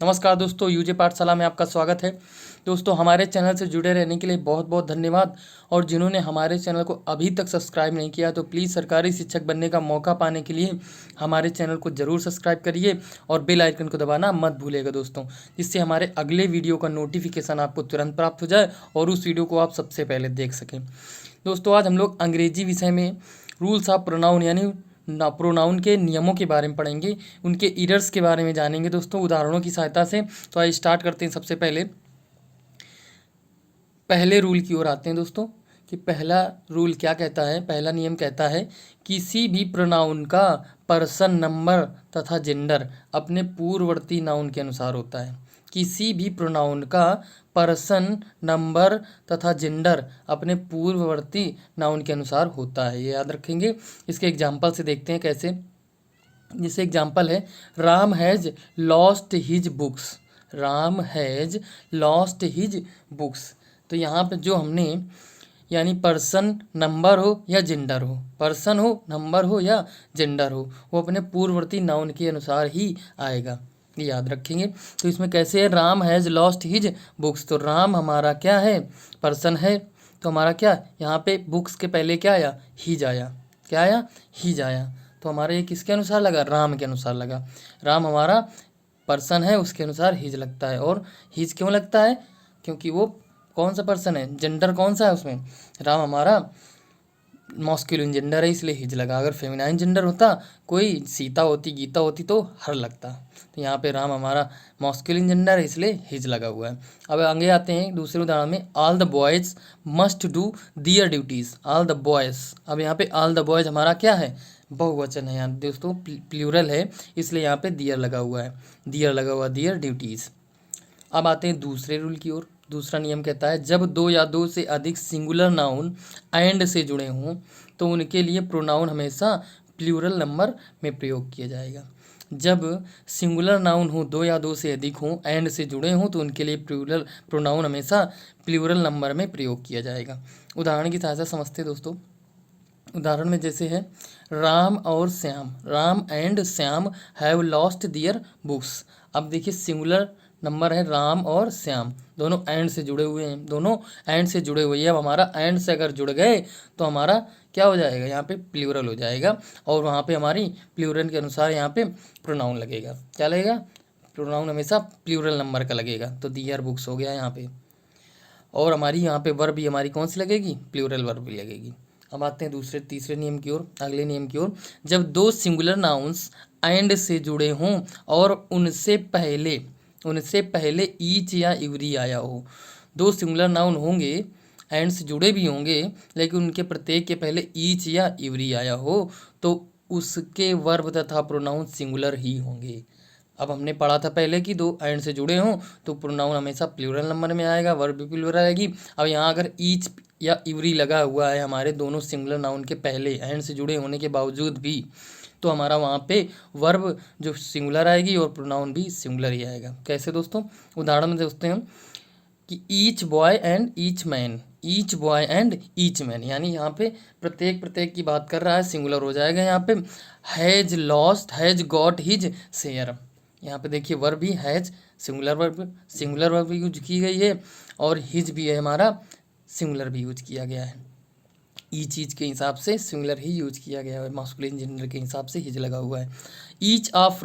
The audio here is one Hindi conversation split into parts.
नमस्कार दोस्तों, यूजे पाठशाला में आपका स्वागत है। दोस्तों, हमारे चैनल से जुड़े रहने के लिए बहुत बहुत धन्यवाद। और जिन्होंने हमारे चैनल को अभी तक सब्सक्राइब नहीं किया तो प्लीज़ सरकारी शिक्षक बनने का मौका पाने के लिए हमारे चैनल को ज़रूर सब्सक्राइब करिए और बेल आइकन को दबाना मत भूलिएगा दोस्तों, जिससे हमारे अगले वीडियो का नोटिफिकेशन आपको तुरंत प्राप्त हो जाए और उस वीडियो को आप सबसे पहले देख सकें। दोस्तों, आज हम लोग अंग्रेजी विषय में रूल्स ऑफ प्रोनाउन यानी प्रोनाउन के नियमों के बारे में पढ़ेंगे, उनके इरर्स के बारे में जानेंगे दोस्तों उदाहरणों की सहायता से। तो आइए स्टार्ट करते हैं। सबसे पहले रूल की ओर आते हैं दोस्तों कि पहला रूल क्या कहता है। पहला नियम कहता है किसी भी प्रोनाउन का पर्सन, नंबर तथा जेंडर अपने पूर्ववर्ती नाउन के अनुसार होता है। किसी भी प्रोनाउन का पर्सन, नंबर तथा जेंडर अपने पूर्ववर्ती नाउन के अनुसार होता है, ये याद रखेंगे। इसके एग्जाम्पल से देखते हैं कैसे। जैसे एग्जाम्पल है, Ram has lost his books. Ram has lost his books. तो यहाँ पे जो हमने यानी पर्सन, नंबर हो या जेंडर हो, पर्सन हो, नंबर हो या जेंडर हो, वो अपने पूर्ववर्ती नाउन के अनुसार ही आएगा, ये याद रखेंगे। तो इसमें कैसे है, Ram has lost his books. तो राम हमारा क्या है, पर्सन है। तो हमारा क्या यहाँ पे बुक्स के पहले क्या आया, हिज आया। क्या आया, हिज आया। तो हमारा ये किसके अनुसार लगा, राम के अनुसार लगा। राम हमारा पर्सन है, उसके अनुसार हिज लगता है। और हिज क्यों लगता है, क्योंकि वो कौन सा पर्सन है, जेंडर कौन सा है उसमें, राम हमारा मॉस्क्यूलिन जेंडर है, इसलिए हिज लगा। अगर फेमिनाइन जेंडर होता, कोई सीता होती, गीता होती, तो हर लगता। तो यहाँ पे राम हमारा मॉस्क्यूलिन जेंडर है, इसलिए हिज लगा हुआ है। अब आगे आते हैं दूसरे उदाहरण में, all the boys must do their duties. All the boys, अब यहाँ पे ऑल द बॉयज़ हमारा क्या है, बहुवचन है यहाँ दोस्तों, प्लूरल है, इसलिए यहाँ पे दियर लगा हुआ है। दियर लगा हुआ, दियर ड्यूटीज़। अब आते हैं दूसरे रूल की ओर। दूसरा नियम कहता है जब दो या दो से अधिक सिंगुलर नाउन एंड से जुड़े हों तो उनके लिए प्रोनाउन हमेशा प्लूरल नंबर में प्रयोग किया जाएगा। जब सिंगुलर नाउन हो, दो या दो से अधिक हों, एंड से जुड़े हों, तो उनके लिए प्रोनाउन हमेशा प्लूरल नंबर में प्रयोग किया जाएगा। उदाहरण की सहायता समझते दोस्तों। उदाहरण में जैसे है, राम और Shyam, Ram and Shyam have lost their books. अब देखिए सिंगुलर नंबर है, राम और श्याम, दोनों एंड से जुड़े हुए हैं, दोनों एंड से जुड़े हुए हैं। अब हमारा एंड से अगर जुड़ गए तो हमारा क्या हो जाएगा, यहाँ पे प्लूरल हो जाएगा। और वहाँ पे हमारी प्लूरल के अनुसार यहाँ पे प्रोनाउन लगेगा। क्या लगेगा, प्रोनाउन हमेशा प्लूरल नंबर का लगेगा। तो दियर बुक्स हो गया यहाँ पे। और हमारी यहाँ पे वर्ब भी हमारी कौन सी लगेगी, प्लूरल वर्ब भी लगेगी। अब आते हैं तीसरे नियम की ओर, अगले नियम की ओर। जब दो सिंगुलर नाउन्स एंड से जुड़े हों और उनसे पहले ईच या इवरी आया हो। दो सिंगुलर नाउन होंगे, एंड से जुड़े भी होंगे, लेकिन उनके प्रत्येक के पहले ईच या इवरी आया हो तो उसके वर्ब तथा प्रोनाउन सिंगुलर ही होंगे। अब हमने पढ़ा था पहले कि दो एंड से जुड़े हों तो प्रोनाउन हमेशा प्लूरल नंबर में आएगा, वर्ब भी प्लूरल आएगी। अब यहाँ अगर ईच या इवरी लगा हुआ है हमारे दोनों सिंगुलर नाउन के पहले एंड से जुड़े होने के बावजूद भी, तो हमारा वहाँ पे वर्ब जो सिंगुलर आएगी और प्रोनाउन भी सिंगुलर ही आएगा। कैसे दोस्तों, उदाहरण में देखते हैं कि each boy and each man, each boy and each man, यानी यहाँ पे प्रत्येक की बात कर रहा है, सिंगुलर हो जाएगा। यहाँ पे has lost, has got his share, यहाँ पे देखिए वर्ब भी हैज, सिंगुलर वर्ब यूज की गई है, और हिज भी है हमारा, सिंगुलर भी यूज किया गया है। ई चीज़ के हिसाब से सिंगुलर ही यूज किया गया है, मास्कुलिन जेंडर के हिसाब से हिज लगा हुआ है। Each of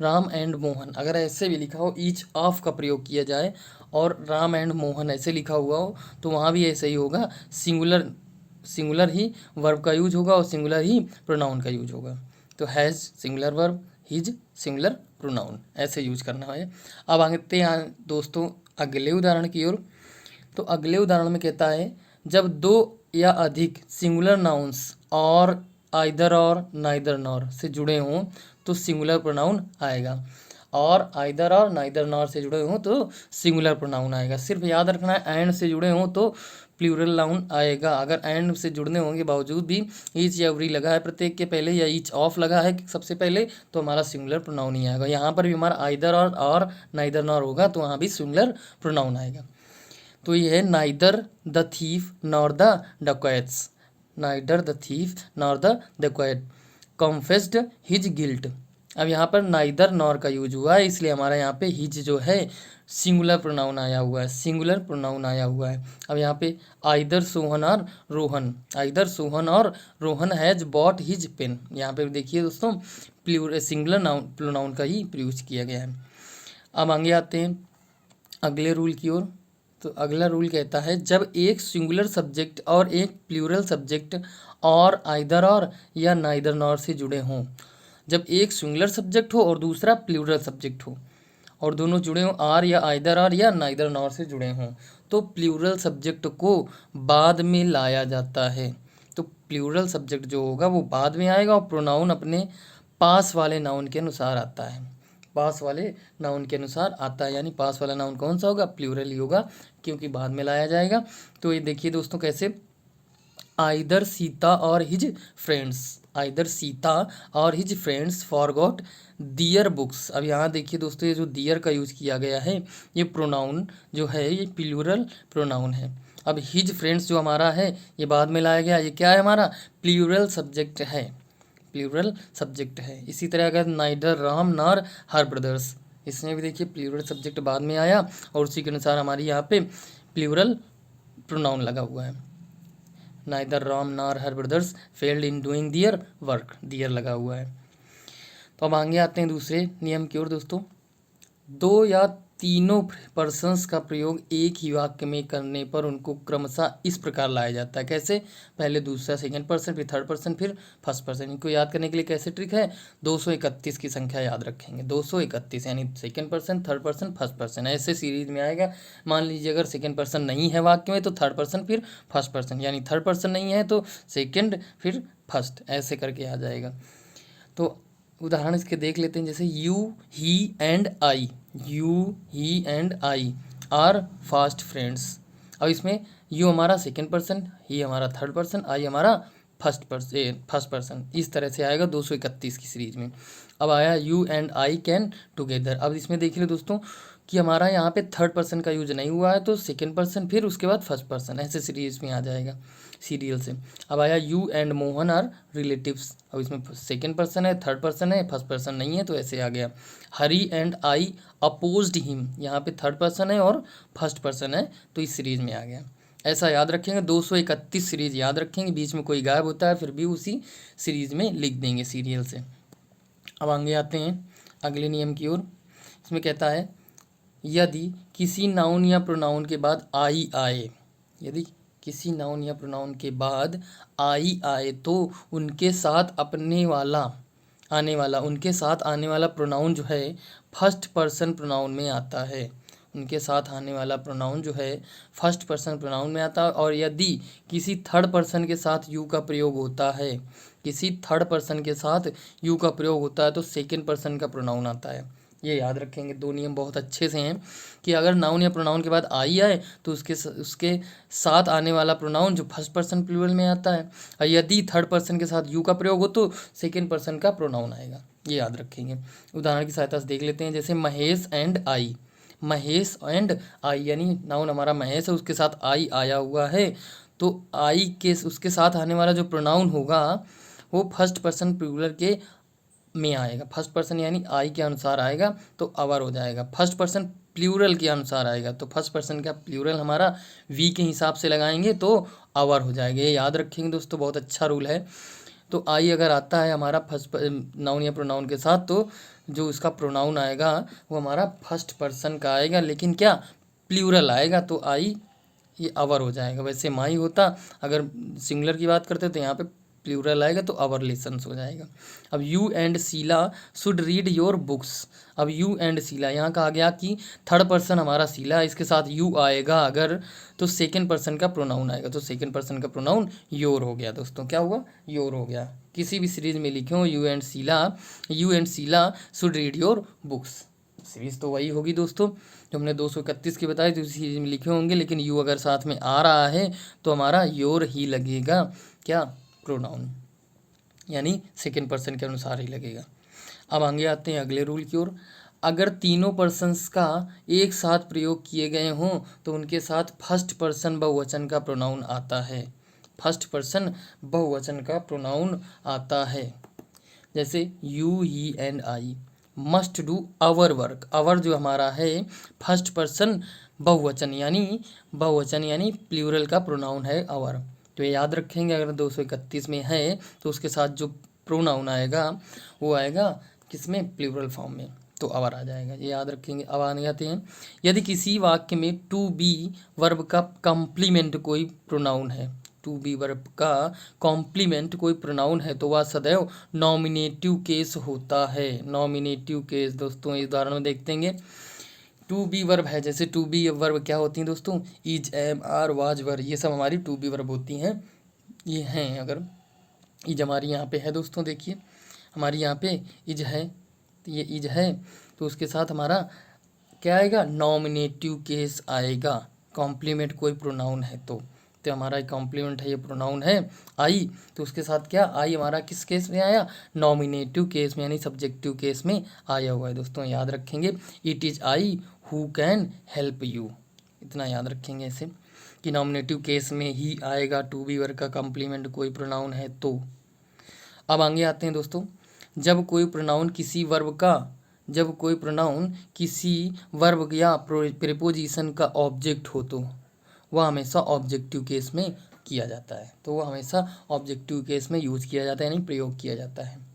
Ram and Mohan, अगर ऐसे भी लिखा हो, ईच ऑफ का प्रयोग किया जाए और राम एंड मोहन ऐसे लिखा हुआ हो तो वहाँ भी ऐसे ही होगा, सिंगुलर ही वर्ब का यूज होगा और सिंगुलर ही प्रोनाउन का यूज होगा। तो has singular verb, his singular pronoun, ऐसे यूज करना है। अब आते हैं दोस्तों अगले उदाहरण की ओर। तो अगले उदाहरण में कहता है जब दो या अधिक सिंगुलर नाउन्स और आइदर और नाइदर नॉर से जुड़े हों तो सिंगुलर प्रोनाउन आएगा, और आइदर और नाइदर नॉर से जुड़े हों तो सिंगुलर प्रोनाउन आएगा। सिर्फ याद रखना है एंड से जुड़े हों तो प्लूरल नाउन आएगा। अगर एंड से जुड़ने होंगे बावजूद भी ईच या एवरी लगा है प्रत्येक के पहले, या ईच ऑफ लगा है सबसे पहले, तो हमारा सिंगुलर प्रोनाउन ही आएगा। यहाँ पर भी हमारा आइदर और नाइदर नॉर होगा तो वहाँ भी सिंगुलर प्रोनाउन आएगा। तो ये है neither the thief nor the dacoits, neither the thief nor the dacoit confessed his guilt. अब यहाँ पर नाइदर नॉर का यूज हुआ है, इसलिए हमारा यहाँ पे हिज जो है सिंगुलर प्रोनाउन आया हुआ है, सिंगुलर प्रोनाउन आया हुआ है। अब यहाँ पे either Sohan or Rohan, either Sohan or Rohan has bought his pen, यहाँ पे देखिए दोस्तों सिंगुलर नाउन प्रोनाउन का ही प्रयोग किया गया है। अब आगे आते हैं अगले रूल की ओर। तो अगला रूल कहता है जब एक सिंगुलर सब्जेक्ट और एक प्लूरल सब्जेक्ट और आइदर और या नाइदर नॉर से जुड़े हों, जब एक सिंगुलर सब्जेक्ट हो और दूसरा प्लूरल सब्जेक्ट हो और दोनों जुड़े हों आर या आइदर आर या नाइदर नॉर से जुड़े हों, तो प्लूरल सब्जेक्ट को बाद में लाया जाता है। तो प्लूरल सब्जेक्ट जो होगा वो बाद में आएगा और प्रोनाउन अपने पास वाले नाउन के अनुसार आता है, पास वाले नाउन के अनुसार आता है, यानी पास वाला नाउन कौन सा होगा, प्लूरल ही होगा, क्योंकि बाद में लाया जाएगा। तो ये देखिए दोस्तों कैसे, आइदर सीता और हिज फ्रेंड्स, आइदर सीता और हिज फ्रेंड्स फॉरगॉट दियर बुक्स। अब यहाँ देखिए दोस्तों ये जो दियर का यूज किया गया है ये प्रोनाउन जो है ये प्लूरल प्रोनाउन है। अब हिज फ्रेंड्स जो हमारा है ये बाद में लाया गया, ये क्या है हमारा प्लूरल सब्जेक्ट है, प्लूरल सब्जेक्ट है। इसी तरह अगर neither Ram nor her brothers, इसमें भी देखिए प्लूरल सब्जेक्ट बाद में आया और उसी के अनुसार हमारी यहाँ पे प्लूरल प्रोनाउन लगा हुआ है। Neither Ram nor her brothers failed in doing their work, their लगा हुआ है। तो अब आगे आते हैं दूसरे नियम की ओर दोस्तों। दो या तीनों पर्सन्स का प्रयोग एक ही वाक्य में करने पर उनको क्रमशः इस प्रकार लाया जाता है, कैसे, पहले दूसरा सेकंड पर्सन, फिर थर्ड पर्सन, फिर फर्स्ट पर्सन। इनको याद करने के लिए कैसे ट्रिक है, 231 की संख्या याद रखेंगे, 231 यानी second person, third person, first person, ऐसे सीरीज में आएगा। मान लीजिए अगर सेकंड पर्सन नहीं है वाक्य में तो थर्ड पर्सन फिर फर्स्ट पर्सन, यानी थर्ड पर्सन नहीं है तो सेकंड फिर फर्स्ट, ऐसे करके आ जाएगा। तो उदाहरण इसके देख लेते हैं, जैसे you he and I, you he and I R fast friends. अब इसमें यू हमारा सेकंड पर्सन, ही हमारा थर्ड पर्सन, आई हमारा फर्स्ट पर्सन, इस तरह से आएगा 231 की सीरीज में। अब आया you and I can together. अब इसमें देख लो दोस्तों कि हमारा यहाँ पे थर्ड पर्सन का यूज नहीं हुआ है तो सेकंड पर्सन फिर उसके बाद फर्स्ट पर्सन, ऐसे सीरीज में आ जाएगा सीरियल से। अब आया you and Mohan are relatives. अब इसमें सेकंड पर्सन है, थर्ड पर्सन है, फर्स्ट पर्सन नहीं है तो ऐसे आ गया। Hari and I opposed him, यहाँ पे थर्ड पर्सन है और फर्स्ट पर्सन है तो इस सीरीज में आ गया। ऐसा याद रखेंगे, 231 सीरीज याद रखेंगे, बीच में कोई गायब होता है फिर भी उसी सीरीज में लिख देंगे सीरियल से। अब आगे आते हैं अगले नियम की ओर। इसमें कहता है यदि किसी नाउन या प्रोनाउन के बाद आई आए, यदि किसी नाउन या प्रोनाउन के बाद आई आए तो उनके साथ उनके साथ आने वाला प्रोनाउन जो है फर्स्ट पर्सन प्रोनाउन में आता है, उनके साथ आने वाला प्रोनाउन जो है फर्स्ट पर्सन प्रोनाउन में आता है। और यदि किसी थर्ड पर्सन के साथ यू का प्रयोग होता है, किसी थर्ड पर्सन के साथ यू का प्रयोग होता है तो सेकंड पर्सन का प्रोनाउन आता है। ये याद रखेंगे, दो नियम बहुत अच्छे से हैं कि अगर नाउन या प्रोनाउन के बाद आई आए तो उसके साथ आने वाला प्रोनाउन जो फर्स्ट पर्सन प्लूरल में आता है, और यदि थर्ड पर्सन के साथ यू का प्रयोग हो तो सेकंड पर्सन का प्रोनाउन आएगा, ये याद रखेंगे। उदाहरण की सहायता से देख लेते हैं, जैसे Mahesh and I, Mahesh and I यानी नाउन हमारा महेश है उसके साथ आई आया हुआ है तो आई के उसके साथ आने वाला जो प्रोनाउन होगा वो फर्स्ट पर्सन प्लूरल के में आएगा, फर्स्ट पर्सन यानी आई के अनुसार आएगा तो अवर हो जाएगा, फर्स्ट पर्सन प्लूरल के अनुसार आएगा तो फर्स्ट पर्सन का प्लूरल हमारा वी के हिसाब से लगाएंगे तो अवर हो जाएगा। ये याद रखेंगे दोस्तों, बहुत अच्छा रूल है। तो आई अगर आता है हमारा फर्स्ट नाउन या प्रोनाउन के साथ तो जो उसका प्रोनाउन आएगा वो हमारा फर्स्ट पर्सन का आएगा, लेकिन क्या प्लूरल आएगा तो आई ये अवर हो जाएगा। वैसे माई होता अगर सिंगुलर की बात करते तो यहाँ पे प्लूरल आएगा तो आवर लेसन्स हो जाएगा। अब you and Sheela should read your books. अब यू एंड शीला यहाँ कहा गया कि थर्ड पर्सन हमारा शीला, इसके साथ यू आएगा अगर तो सेकंड पर्सन का प्रोनाउन आएगा, तो सेकंड पर्सन का प्रोनाउन योर हो गया दोस्तों, क्या हुआ योर हो गया। किसी भी सीरीज में लिखे हो you and Sheela should read your books, series तो वही होगी दोस्तों जो हमने 231 की बताई, तो उसी सीरीज में लिखे होंगे, लेकिन यू अगर साथ में आ रहा है तो हमारा योर ही लगेगा, क्या प्रोनाउन, यानी सेकंड पर्सन के अनुसार ही लगेगा। अब आगे आते हैं अगले रूल की ओर। अगर तीनों पर्सन्स का एक साथ प्रयोग किए गए हों तो उनके साथ फर्स्ट पर्सन बहुवचन का प्रोनाउन आता है, फर्स्ट पर्सन बहुवचन का प्रोनाउन आता है। जैसे you, he and I must do our work. Our जो हमारा है फर्स्ट पर्सन बहुवचन यानी प्लूरल का प्रोनाउन है आवर। तो ये याद रखेंगे। अगर 231 में है तो उसके साथ जो प्रोनाउन आएगा वो आएगा किसमें, प्लूरल फॉर्म में, तो आवर आ जाएगा, ये याद रखेंगे। अब आने आते हैं, यदि किसी वाक्य में टू बी वर्ब का कॉम्प्लीमेंट कोई प्रोनाउन है, टू बी वर्ब का कॉम्प्लीमेंट कोई प्रोनाउन है तो वह सदैव नॉमिनेटिव केस होता है। नॉमिनेटिव केस दोस्तों इस उदाहरण में देखते हैं। टू बी वर्ब है, जैसे टू बी वर्ब क्या होती हैं दोस्तों, इज, एम, आर, वाज, वर, ये सब हमारी टू बी वर्ब होती हैं। ये हैं, अगर इज हमारी यहाँ पे है दोस्तों, देखिए हमारी यहाँ पे इज है, तो ये इज है तो उसके साथ हमारा क्या आएगा, नॉमिनेटिव केस आएगा। कॉम्प्लीमेंट कोई प्रोनाउन है तो हमारा कॉम्प्लीमेंट है, ये प्रोनाउन है आई, तो उसके साथ क्या आई हमारा किस केस में आया, नॉमिनेटिव केस में, यानी सब्जेक्टिव केस में आया हुआ है दोस्तों, याद रखेंगे। It is I who can help you, इतना याद रखेंगे ऐसे कि नॉमिनेटिव केस में ही आएगा टू बी वर्ब का कॉम्प्लीमेंट कोई प्रोनाउन है तो। अब आगे आते हैं दोस्तों, जब कोई प्रोनाउन किसी वर्ब या प्रीपोजिशन का ऑब्जेक्ट हो तो वह हमेशा ऑब्जेक्टिव केस में किया जाता है, तो वह हमेशा ऑब्जेक्टिव केस में यूज किया जाता है, यानी प्रयोग किया जाता है।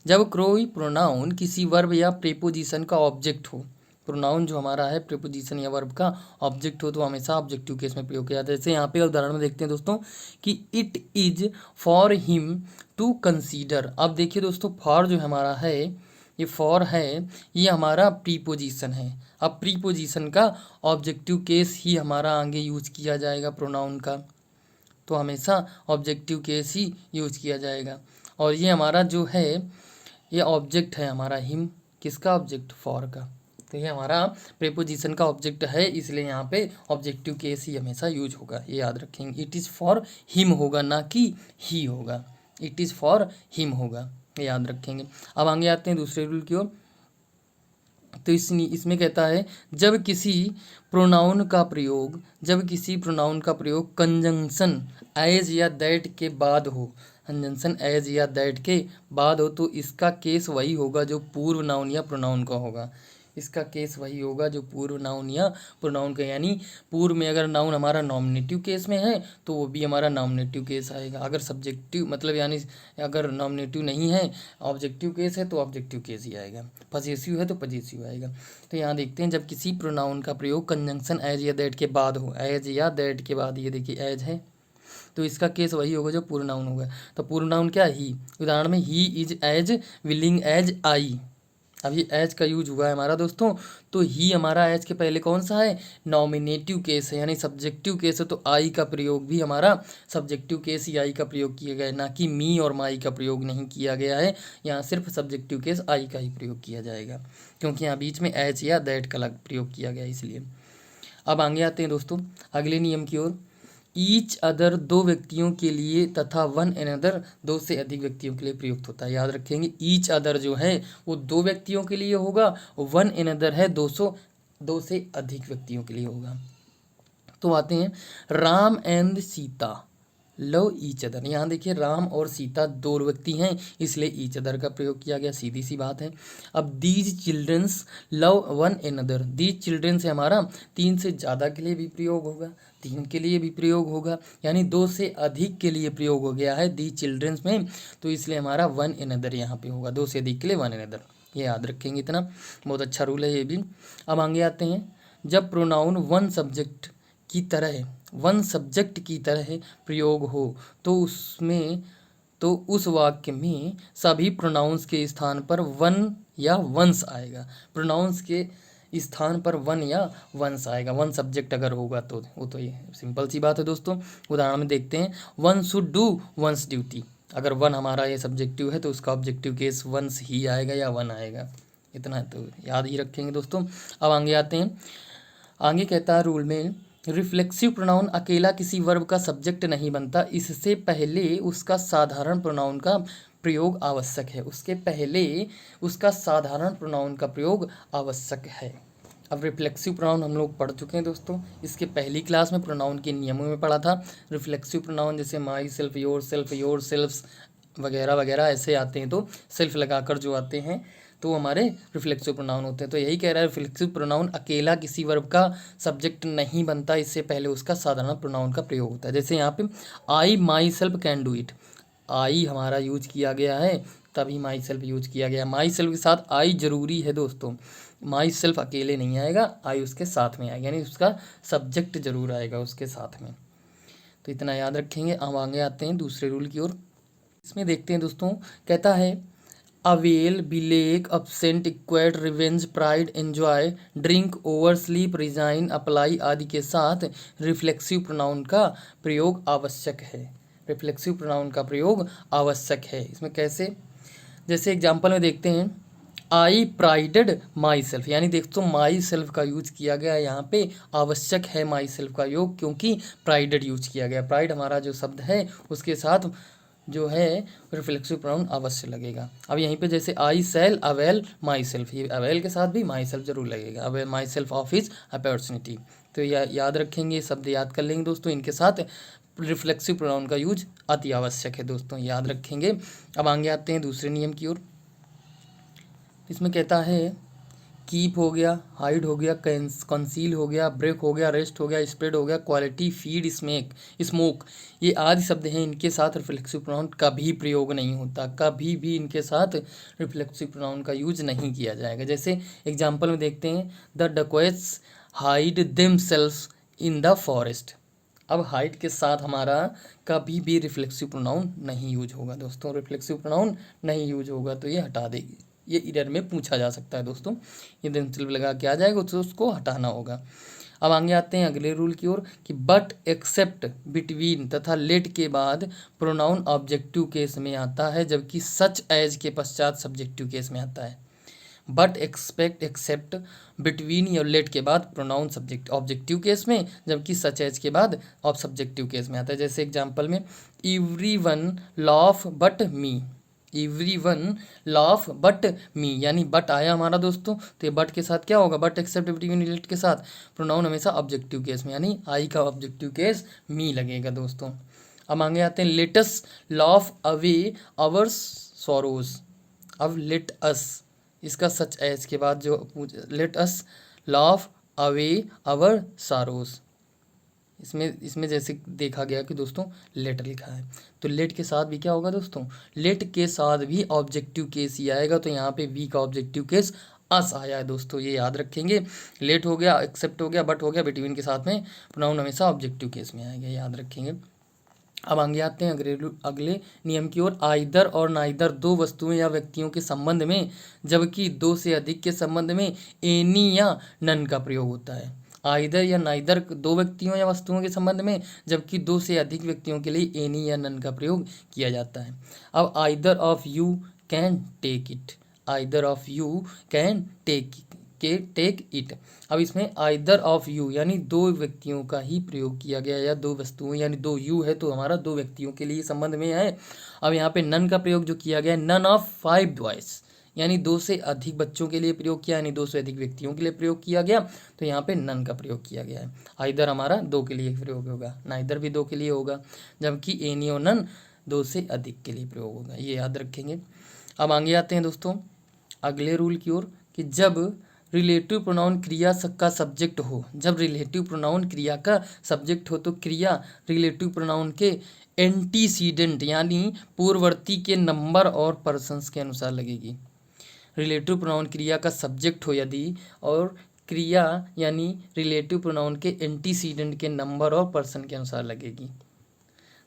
जब कोई प्रोनाउन किसी वर्ब या प्रीपोजिशन का ऑब्जेक्ट हो, प्रोनाउन जो हमारा है प्रीपोजिशन या वर्ब का ऑब्जेक्ट हो तो हमेशा ऑब्जेक्टिव केस में प्रयोग किया जाता है। जैसे यहाँ पे उदाहरण में देखते हैं दोस्तों कि it is for him to consider. अब देखिए दोस्तों, फॉर जो हमारा है, ये फॉर है, ये हमारा प्रीपोजिशन है। अब प्रीपोजिशन का ऑब्जेक्टिव केस ही हमारा आगे यूज किया जाएगा प्रोनाउन का, तो हमेशा ऑब्जेक्टिव केस ही यूज किया जाएगा। और ये हमारा जो है ये ऑब्जेक्ट है हमारा हिम, किसका ऑब्जेक्ट, फॉर का, तो ये हमारा प्रीपोजिशन का ऑब्जेक्ट है, इसलिए यहाँ पे ऑब्जेक्टिव केस ही हमेशा यूज होगा, ये याद रखेंगे। इट इज़ फॉर हिम होगा, ना कि ही होगा, इट इज़ फॉर हिम होगा, ये याद रखेंगे। अब आगे आते हैं दूसरे रूल की ओर। तो इसमें कहता है जब किसी प्रोनाउन का प्रयोग कंजंक्शन एज या दैट के बाद हो, कंजंक्शन एज या दैट के बाद हो तो इसका केस वही होगा जो पूर्व नाउन या प्रोनाउन का होगा। इसका केस वही होगा जो पूर्व नाउन या प्रोनाउन का, यानी पूर्व में अगर नाउन हमारा नॉमिनेटिव केस में है तो वो भी हमारा नॉमिनेटिव केस आएगा। अगर सब्जेक्टिव मतलब यानी अगर नॉमिनेटिव नहीं है, ऑब्जेक्टिव केस है तो ऑब्जेक्टिव केस ही आएगा, पजेसिव है तो पजेसिव आएगा। तो यहाँ देखते हैं जब किसी प्रोनाउन का प्रयोग कंजंक्शन एज या दैट के बाद हो, एज या दैट के बाद, ये देखिए एज है तो इसका केस वही होगा जो पूर्ण नाउन होगा। तो पूर्ण नाउन क्या है, ही। उदाहरण में he is as willing as I, अब ये एज का यूज हुआ है हमारा दोस्तों, तो ही हमारा एज के पहले कौन सा है, नॉमिनेटिव केस है, यानी सब्जेक्टिव केस है, तो आई का प्रयोग भी हमारा सब्जेक्टिव केस ही आई का प्रयोग किया गया है, ना कि मी और माई का प्रयोग नहीं किया गया है। यहाँ सिर्फ सब्जेक्टिव केस आई का ही प्रयोग किया जाएगा, क्योंकि यहाँ बीच में एज या दैट का प्रयोग किया गया इसलिए। अब आगे आते हैं दोस्तों अगले नियम की ओर। ईच अदर दो व्यक्तियों के लिए तथा वन अनदर दो से अधिक व्यक्तियों के लिए प्रयुक्त होता है, याद रखेंगे। ईच अदर जो है वो दो व्यक्तियों के लिए होगा, वन अनदर है दो से अधिक व्यक्तियों के लिए होगा। तो आते हैं Ram and Sita love each other. यहाँ देखिए राम और सीता दो व्यक्ति हैं, इसलिए ईच अदर का प्रयोग किया गया, सीधी सी बात है। अब these childrens love one another, these children से हमारा तीन से ज़्यादा के लिए भी प्रयोग होगा, तीन के लिए भी प्रयोग होगा, यानी दो से अधिक के लिए प्रयोग हो गया है दीज चिल्ड्रंस में, तो इसलिए हमारा वन अनदर यहाँ पे होगा, दो से अधिक के लिए वन अनदर, ये याद रखेंगे। इतना बहुत अच्छा रूल है ये भी। अब आगे आते हैं, जब प्रोनाउन वन सब्जेक्ट की तरह प्रयोग हो तो उस वाक्य में सभी प्रोनाउंस के स्थान पर वन या वंस आएगा, प्रोनाउंस के स्थान पर वन या वंस आएगा, वन सब्जेक्ट अगर होगा तो वो तो ये सिंपल सी बात है दोस्तों। उदाहरण में देखते हैं, one should do once duty, अगर वन हमारा ये सब्जेक्टिव है तो उसका ऑब्जेक्टिव केस वंस ही आएगा या वन आएगा, इतना तो याद ही रखेंगे दोस्तों। अब आगे आते हैं, आगे कहता है रूल में, रिफ्लेक्सिव प्रोनाउन अकेला किसी वर्ब का सब्जेक्ट नहीं बनता, इससे पहले उसका साधारण प्रोनाउन का प्रयोग आवश्यक है, उसके पहले उसका साधारण प्रोनाउन का प्रयोग आवश्यक है। अब रिफ्लेक्सिव प्रोनाउन हम लोग पढ़ चुके हैं दोस्तों, इसके पहली क्लास में प्रोनाउन के नियमों में पढ़ा था। रिफ्लेक्सिव प्रोनाउन जैसे माई सेल्फ, योर सेल्फ्स, वगैरह वगैरह ऐसे आते हैं, तो सेल्फ लगाकर जो आते हैं तो हमारे रिफ्लेक्सिव प्रोनाउन होते हैं। तो यही कह रहा है रिफ्लेक्सिव प्रोनाउन अकेला किसी वर्ब का सब्जेक्ट नहीं बनता, इससे पहले उसका साधारण प्रोनाउन का प्रयोग होता है। जैसे यहाँ पे I myself can do it, I हमारा यूज किया गया है तभी माई सेल्फ यूज किया गया। माई सेल्फ के साथ आई जरूरी है दोस्तों, माई सेल्फ अकेले नहीं आएगा, आई उसके साथ में आएगा, यानी उसका सब्जेक्ट जरूर आएगा उसके साथ में। तो इतना याद रखेंगे। अब आगे आते हैं दूसरे रूल की ओर। इसमें देखते हैं दोस्तों, कहता है अवेल, बिलेक, absent, acquit, revenge, pride, enjoy, drink, over, sleep, resign, apply आदि के साथ रिफ्लेक्सिव प्रोनाउन का प्रयोग आवश्यक है। रिफ्लेक्सिव प्रोनाउन का प्रयोग आवश्यक है। इसमें कैसे, जैसे एग्जाम्पल में देखते हैं आई प्राइडेड माई सेल्फ, यानी दोस्तों माई सेल्फ का यूज किया गया है यहाँ पे, आवश्यक है माई सेल्फ का योग क्योंकि प्राइडेड यूज किया गया। प्राइड हमारा जो शब्द है उसके साथ जो है रिफ्लेक्सिव प्रोनाउन अवश्य लगेगा। अब यहीं पे जैसे आई सेल अवेल माई सेल्फ, ये अवेल के साथ भी माई सेल्फ जरूर लगेगा, avail my self of his opportunity. तो याद रखेंगे, शब्द याद कर लेंगे दोस्तों, इनके साथ रिफ्लेक्सिव प्रोनाउन का यूज अति आवश्यक है दोस्तों, याद रखेंगे। अब आगे आते हैं दूसरे नियम की ओर। इसमें कहता है कीप हो गया, हाइड हो गया, कंसील हो गया, ब्रेक हो गया, रेस्ट हो गया, स्प्रेड हो गया, क्वालिटी, फीड, स्मोक, ये आदि शब्द हैं, इनके साथ रिफ्लेक्सिव प्रोनाउन कभी प्रयोग नहीं होता, कभी भी इनके साथ रिफ्लेक्सिव प्रोनाउन का यूज नहीं किया जाएगा। जैसे एग्जाम्पल में देखते हैं the dacoits hide themselves in the forest. अब हाइड के साथ हमारा कभी भी रिफ्लेक्सिव प्रोनाउन नहीं यूज होगा दोस्तों, रिफ्लेक्सिव प्रोनाउन नहीं यूज होगा, तो ये हटा देगी। ये इरर में पूछा जा सकता है दोस्तों, ये देमसेल्फ लगा के आ जाएगा तो उसको हटाना होगा। अब आगे आते हैं अगले रूल की ओर कि बट, एक्सेप्ट, बिटवीन तथा लेट के बाद प्रोनाउन ऑब्जेक्टिव केस में आता है, जबकि सच एज के पश्चात सब्जेक्टिव केस में आता है। बट, एक्सेप्ट, बिटवीन या लेट के बाद प्रोनाउन सब्जेक्ट ऑब्जेक्टिव केस में, जबकि सच एज के बाद ऑफ सब्जेक्टिव केस में आता है। जैसे एग्जाम्पल में everyone laugh but me, everyone laugh but me, यानी बट आया हमारा दोस्तों, तो ये बट के साथ क्या होगा, बट एक्सेप्ट बिटवीन लेट के साथ प्रोनाउन हमेशा ऑब्जेक्टिव केस में, यानी आई का ऑब्जेक्टिव केस मी लगेगा दोस्तों। अब आगे आते हैं let's laugh away our sorrows. अब लेट अस, इसका सच एज के बाद जो let us laugh away our sorrows, इसमें जैसे देखा गया कि दोस्तों लेट लिखा है, तो लेट के साथ भी क्या होगा दोस्तों, लेट के साथ भी ऑब्जेक्टिव केस ही आएगा, तो यहाँ पे वी का ऑब्जेक्टिव केस अस आया है दोस्तों, ये याद रखेंगे। लेट हो गया, एक्सेप्ट हो गया, बट हो गया, बिटवीन के साथ में प्रोनाउन हमेशा ऑब्जेक्टिव केस में आएगा, याद रखेंगे। अब आगे आते हैं अगले नियम की ओर। आइदर और नाइदर दो वस्तुएं या व्यक्तियों के संबंध में, जबकि दो से अधिक के संबंध में एनी या नन का प्रयोग होता है। आइदर या नाइदर दो व्यक्तियों या वस्तुओं के संबंध में, जबकि दो से अधिक व्यक्तियों के लिए एनी या नन का प्रयोग किया जाता है। अब either of you can take it, either of you can take it. अब इसमें आइदर ऑफ यू यानी दो व्यक्तियों का ही प्रयोग किया गया, या दो वस्तुओं यानी दो यू है तो हमारा दो व्यक्तियों के लिए संबंध में है। अब यहाँ पे नन का प्रयोग जो किया गया है, नन ऑफ 5 बॉयज, यानी दो से अधिक बच्चों के लिए प्रयोग किया, यानी दो से अधिक व्यक्तियों के लिए प्रयोग किया गया, तो यहाँ पे नन का प्रयोग किया गया है। आइदर हमारा दो के लिए प्रयोग होगा, नाइदर भी दो के लिए होगा, जबकि एनी और नन दो से अधिक के लिए प्रयोग होगा, ये याद रखेंगे। अब आगे आते हैं दोस्तों अगले रूल की ओर कि जब रिलेटिव प्रोनाउन क्रिया का सब्जेक्ट हो, जब रिलेटिव प्रोनाउन क्रिया का सब्जेक्ट हो तो क्रिया रिलेटिव प्रोनाउन के एंटीसीडेंट यानी पूर्ववर्ती के नंबर और पर्सन्स के अनुसार लगेगी। रिलेटिव प्रोनाउन क्रिया का सब्जेक्ट हो यदि, और क्रिया यानी रिलेटिव प्रोनाउन के एंटीसीडेंट के नंबर और पर्सन के अनुसार लगेगी।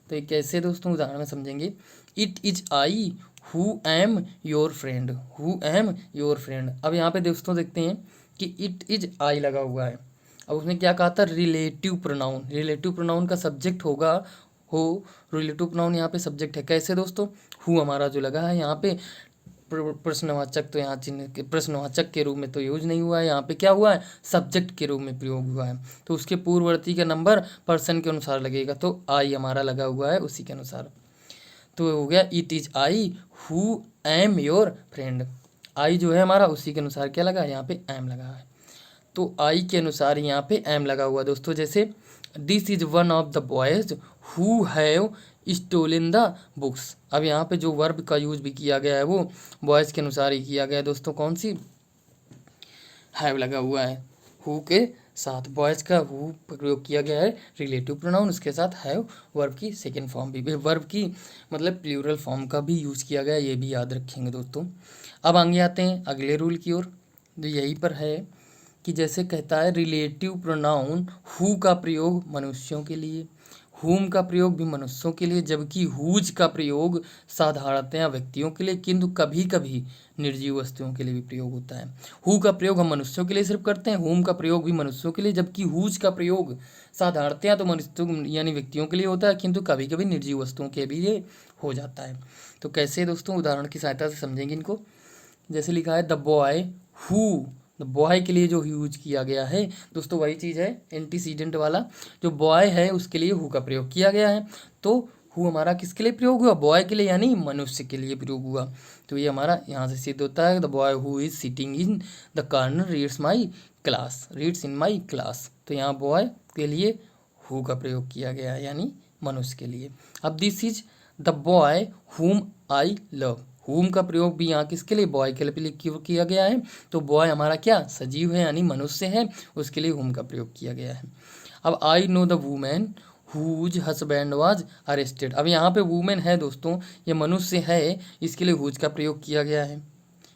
तो ये कैसे दोस्तों, उदाहरण में समझेंगे। It is I who am your friend, who am your friend. अब यहाँ पे दोस्तों देखते हैं कि इट इज आई लगा हुआ है, अब उसने क्या कहा था, रिलेटिव प्रोनाउन, रिलेटिव प्रोनाउन का सब्जेक्ट होगा हो, रिलेटिव प्रोनाउन यहाँ पे सब्जेक्ट है। कैसे दोस्तों, हु हमारा जो लगा है यहाँ पे प्रश्नवाचक, तो यहाँ चिन्ह के प्रश्नवाचक के रूप में तो यूज नहीं हुआ है, यहाँ पे क्या हुआ है, सब्जेक्ट के रूप में प्रयोग हुआ है, तो उसके पूर्ववर्ती का नंबर पर्सन के अनुसार लगेगा, तो आई हमारा लगा हुआ है उसी के अनुसार। तो हो गया it is I who am your friend, I जो है हमारा उसी के अनुसार क्या लगा, यहाँ पे एम लगा है, तो आई के अनुसार यहाँ पे एम लगा हुआ दोस्तों। जैसे this is one of the boys who have stolen the books. अब यहाँ पे जो वर्ब का यूज भी किया गया है वो बॉयज़ के अनुसार ही किया गया है दोस्तों। कौन सी? हैव लगा हुआ है हु के साथ, बॉयज़ का हु प्रयोग किया गया है रिलेटिव प्रोनाउन, उसके साथ हैव वर्ब की सेकेंड फॉर्म भी, वर्ब की मतलब प्लूरल फॉर्म का भी यूज़ किया गया है, ये भी याद रखेंगे दोस्तों। अब आगे आते हैं अगले रूल की ओर, जो यहीं पर है कि जैसे कहता है रिलेटिव प्रोनाउन हु का प्रयोग मनुष्यों के लिए, हुम का प्रयोग भी मनुष्यों के लिए, जबकि हुज का प्रयोग साधारणतया व्यक्तियों के लिए, किंतु कभी कभी निर्जीव वस्तुओं के लिए भी प्रयोग होता है। हु का प्रयोग हम मनुष्यों के लिए सिर्फ करते हैं, हुम का प्रयोग भी मनुष्यों के लिए, जबकि हुज का प्रयोग साधारणतया तो मनुष्यों यानी व्यक्तियों के लिए होता है, किंतु कभी कभी निर्जीव वस्तुओं के भी ये हो जाता है। तो कैसे दोस्तों, उदाहरण की सहायता से समझेंगे इनको। जैसे लिखा है द बॉय हु, बॉय के लिए जो यूज किया गया है दोस्तों वही चीज़ है एंटीसीडेंट वाला, जो बॉय है उसके लिए हु का प्रयोग किया गया है। तो हु हमारा किसके लिए प्रयोग हुआ? बॉय के लिए, यानी मनुष्य के लिए प्रयोग हुआ। तो ये हमारा यहाँ से सिद्ध होता है the boy who is sitting in the corner reads my class, reads in my class. तो यहाँ बॉय के लिए हु का प्रयोग किया गया है, यानी मनुष्य के लिए। अब दिस इज द बॉय हुम आई लव, हुम का प्रयोग भी यहाँ किसके लिए? बॉय के लिए किया गया है। तो बॉय हमारा क्या? सजीव है, यानी मनुष्य है, उसके लिए हुम का प्रयोग किया गया है। अब I know the women whose husband was arrested. अब यहाँ पे वुमेन है दोस्तों, ये मनुष्य है, इसके लिए हुज का प्रयोग किया गया है।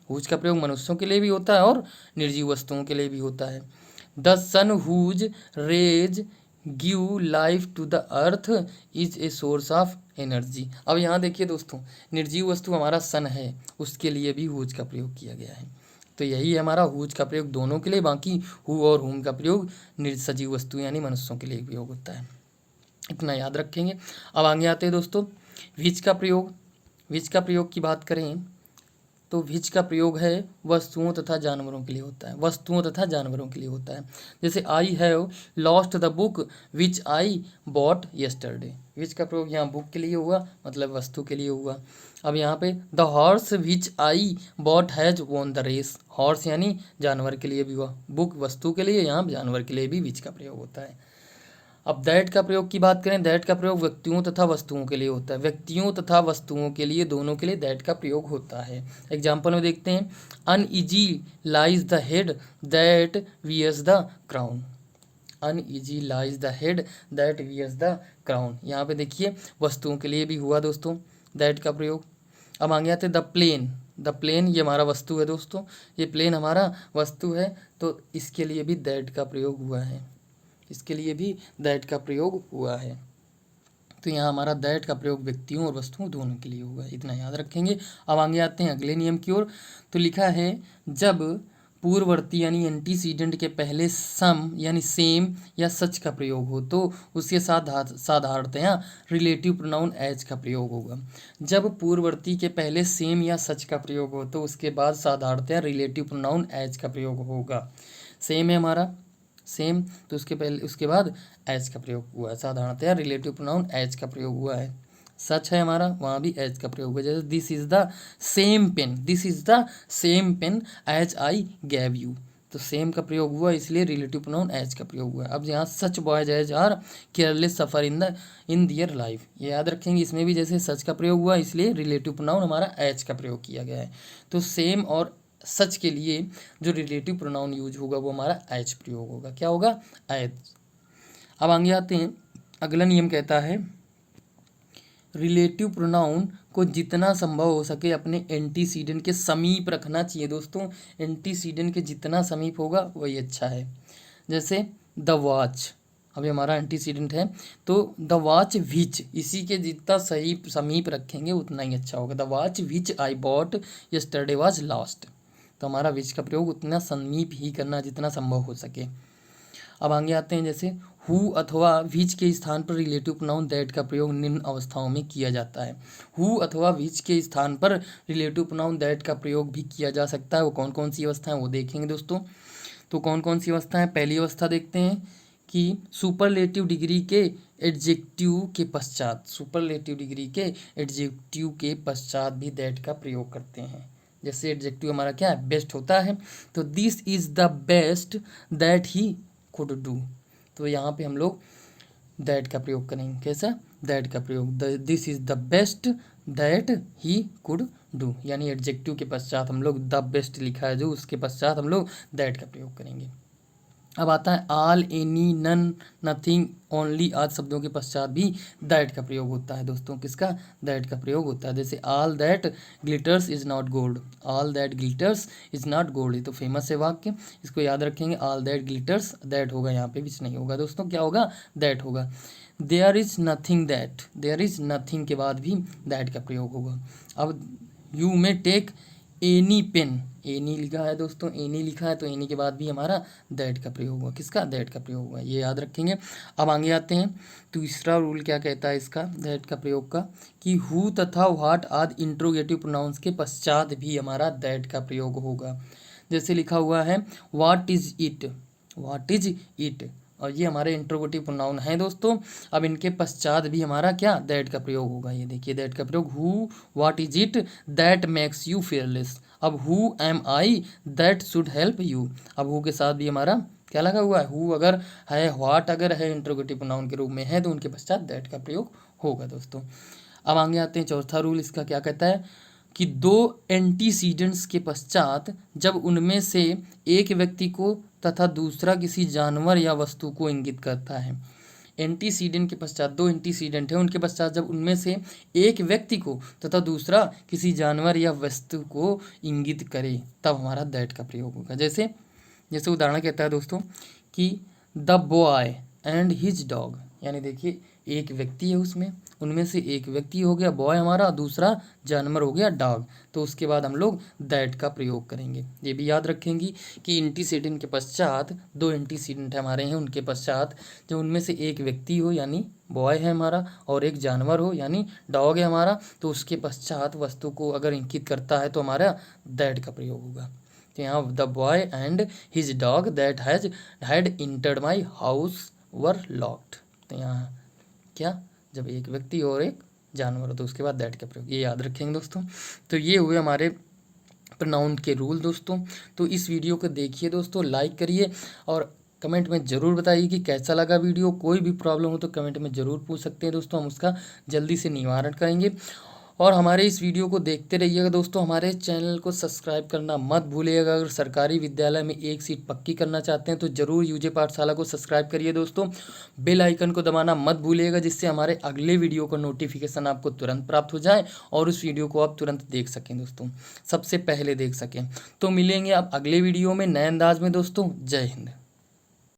हुज का प्रयोग मनुष्यों के लिए भी होता है और निर्जीव वस्तुओं के लिए भी होता है। The sun whose rays give life to the earth is a source of energy. अब यहाँ देखिए दोस्तों, निर्जीव वस्तु हमारा सन है, उसके लिए भी हुज का प्रयोग किया गया है। तो यही है हमारा हुज का प्रयोग दोनों के लिए, बाकी हु और हुम का प्रयोग निर्सजीव वस्तु यानी मनुष्यों के लिए प्रयोग होता है। इतना याद रखेंगे। अब आगे आते हैं दोस्तों विच का प्रयोग। विच का प्रयोग की बात करें तो विच का प्रयोग है वस्तुओं तथा जानवरों के लिए होता है, वस्तुओं तथा जानवरों के लिए होता है। जैसे I have lost the book which I bought yesterday. Which का प्रयोग यहाँ बुक के लिए हुआ, मतलब वस्तु के लिए हुआ। अब यहाँ पे the horse which I bought has won the race, horse यानी जानवर के लिए भी हुआ, बुक वस्तु के लिए, यहाँ जानवर के लिए भी विच का प्रयोग होता है। अब दैट का प्रयोग की बात करें, दैट का प्रयोग व्यक्तियों तथा वस्तुओं के लिए होता है, व्यक्तियों तथा वस्तुओं के लिए, दोनों के लिए दैट का प्रयोग होता है। एग्जाम्पल में देखते हैं uneasy lies the head that wears the crown, uneasy lies the head that wears the crown. यहाँ पे देखिए वस्तुओं के लिए भी हुआ दोस्तों दैट का प्रयोग। अब आगे आते द प्लेन, द प्लेन ये हमारा वस्तु है दोस्तों, ये प्लेन हमारा वस्तु है, तो इसके लिए भी दैट का प्रयोग हुआ है, इसके लिए भी दैट का प्रयोग हुआ है। तो यहाँ हमारा दैट का प्रयोग व्यक्तियों और वस्तुओं दोनों के लिए हुआ है, इतना याद रखेंगे। अब आगे आते हैं अगले नियम की ओर। तो लिखा है जब पूर्ववर्ती यानी एंटीसीडेंट के पहले सम यानी सेम या सच का प्रयोग हो तो उसके साथ साधारणतया रिलेटिव प्रोनाउन एज का प्रयोग होगा। जब पूर्ववर्ती के पहले सेम या सच का प्रयोग हो तो उसके बाद साधारणतया रिलेटिव प्रोनाउन एज का प्रयोग होगा। सेम है हमारा, सेम, तो उसके पहले उसके बाद एज का प्रयोग हुआ है, साधारणतया रिलेटिव प्रोनाउन एज का प्रयोग हुआ है। सच है हमारा, वहाँ भी एज का प्रयोग हुआ, जैसे this is the same pen, this is the same pen as I gave you, तो सेम का प्रयोग हुआ इसलिए रिलेटिव प्रोनाउन एज का प्रयोग हुआ है। अब यहाँ such boys as are careless suffer in their life, ये याद रखेंगे, इसमें भी जैसे सच का प्रयोग हुआ इसलिए रिलेटिव प्रोनाउन हमारा एज का प्रयोग किया गया है। तो सेम और सच के लिए जो रिलेटिव प्रोनाउन यूज होगा वो हमारा एज प्रयोग होगा, क्या होगा? एज। अब आगे आते हैं, अगला नियम कहता है रिलेटिव प्रोनाउन को जितना संभव हो सके अपने एंटीसीडेंट के समीप रखना चाहिए दोस्तों, एंटीसीडेंट के जितना समीप होगा वही अच्छा है। जैसे द वॉच, अभी हमारा एंटीसीडेंट है, तो द वॉच विच, इसी के जितना सही समीप रखेंगे उतना ही अच्छा होगा। The watch which I bought yesterday was lost, तो हमारा विच का प्रयोग उतना समीप ही करना जितना संभव हो सके। अब आगे आते हैं, जैसे हु अथवा विच के स्थान पर रिलेटिव प्रोनाउन दैट का प्रयोग निम्न अवस्थाओं में किया जाता है। हु अथवा विच के स्थान पर रिलेटिव प्रोनाउन दैट का प्रयोग भी किया जा सकता है, वो कौन कौन सी अवस्थाएं वो देखेंगे दोस्तों। तो कौन कौन सी अवस्था है? पहली अवस्था देखते हैं कि सुपरलेटिव डिग्री के एडजेक्टिव के पश्चात, सुपरलेटिव डिग्री के एडजेक्टिव के पश्चात भी दैट का प्रयोग करते हैं। जैसे एडजेक्टिव हमारा क्या है? बेस्ट होता है, तो this is the best that he could do, तो यहाँ पे हम लोग दैट का प्रयोग करेंगे। कैसा? दैट का प्रयोग, this is the best that he could do, यानी एडजेक्टिव के पश्चात हम लोग द बेस्ट लिखा है जो, उसके पश्चात हम लोग दैट का प्रयोग करेंगे। अब आता है all, any, none, nothing, only आदि शब्दों के पश्चात भी दैट का प्रयोग होता है दोस्तों। किसका? दैट का प्रयोग होता है। जैसे all that glitters is not gold, all that glitters is not gold, ये तो फेमस है वाक्य, इसको याद रखेंगे। ऑल दैट ग्लिटर्स, दैट होगा यहाँ पे, विच नहीं होगा दोस्तों, क्या होगा? दैट होगा। There is nothing that, there is nothing के बाद भी दैट का प्रयोग होगा। अब you may take any pen, any लिखा है दोस्तों, एनी लिखा है तो एनी के बाद भी हमारा दैट का प्रयोग हुआ। किसका? दैट का प्रयोग हुआ, ये याद रखेंगे। अब आगे आते हैं, तीसरा रूल क्या कहता है इसका, दैट का प्रयोग का, कि हु तथा व्हाट आदि इंट्रोगेटिव प्रोनाउंस के पश्चात भी हमारा दैट का प्रयोग होगा। जैसे लिखा हुआ है what is it, what is it, और ये हमारे इंट्रोगेटिव प्रोनाउन हैं दोस्तों। अब इनके पश्चात भी हमारा क्या? दैट का प्रयोग होगा। ये देखिए दैट का प्रयोग, who what is it that makes you fearless। अब who am I that should help you, अब हु के साथ भी हमारा क्या लगा हुआ है? हु अगर है, व्हाट अगर है इंट्रोगेटिव प्रोनाउन के रूप में है तो उनके पश्चात दैट का प्रयोग होगा दोस्तों। अब आगे आते हैं, चौथा रूल इसका क्या कहता है कि दो एंटीसीडेंट्स के पश्चात जब उनमें से एक व्यक्ति को तथा दूसरा किसी जानवर या वस्तु को इंगित करता है। एंटीसीडेंट के पश्चात, दो एंटीसीडेंट है, उनके पश्चात जब उनमें से एक व्यक्ति को तथा दूसरा किसी जानवर या वस्तु को इंगित करे तब हमारा दैट का प्रयोग होगा। जैसे जैसे उदाहरण कहता है दोस्तों कि the boy and his dog, यानी देखिए एक व्यक्ति है उसमें, उनमें से एक व्यक्ति हो गया बॉय हमारा, दूसरा जानवर हो गया डॉग, तो उसके बाद हम लोग दैट का प्रयोग करेंगे। ये भी याद रखेंगी कि एंटीसीडेंट के पश्चात, दो एंटीसीडेंट हमारे हैं, उनके पश्चात जब उनमें से एक व्यक्ति हो यानी बॉय है हमारा और एक जानवर हो यानी डॉग है हमारा, तो उसके पश्चात वस्तु को अगर इंगित करता है तो हमारा दैट का प्रयोग होगा। तो यहाँ the boy and his dog that had entered my house were locked, तो यहाँ क्या? जब एक व्यक्ति और एक जानवर हो तो उसके बाद दैट का प्रयोग, ये याद रखेंगे दोस्तों। तो ये हुए हमारे प्रोनाउन के रूल दोस्तों। तो इस वीडियो को देखिए दोस्तों, लाइक करिए और कमेंट में ज़रूर बताइए कि कैसा लगा वीडियो। कोई भी प्रॉब्लम हो तो कमेंट में ज़रूर पूछ सकते हैं दोस्तों, हम उसका जल्दी से निवारण करेंगे। और हमारे इस वीडियो को देखते रहिएगा दोस्तों, हमारे चैनल को सब्सक्राइब करना मत भूलिएगा। अगर सरकारी विद्यालय में एक सीट पक्की करना चाहते हैं तो ज़रूर यूजे पाठशाला को सब्सक्राइब करिए दोस्तों। बेल आइकन को दबाना मत भूलिएगा, जिससे हमारे अगले वीडियो का नोटिफिकेशन आपको तुरंत प्राप्त हो जाए और उस वीडियो को आप तुरंत देख सकें दोस्तों, सबसे पहले देख सकें। तो मिलेंगे आप अगले वीडियो में नए अंदाज में दोस्तों। जय हिंद।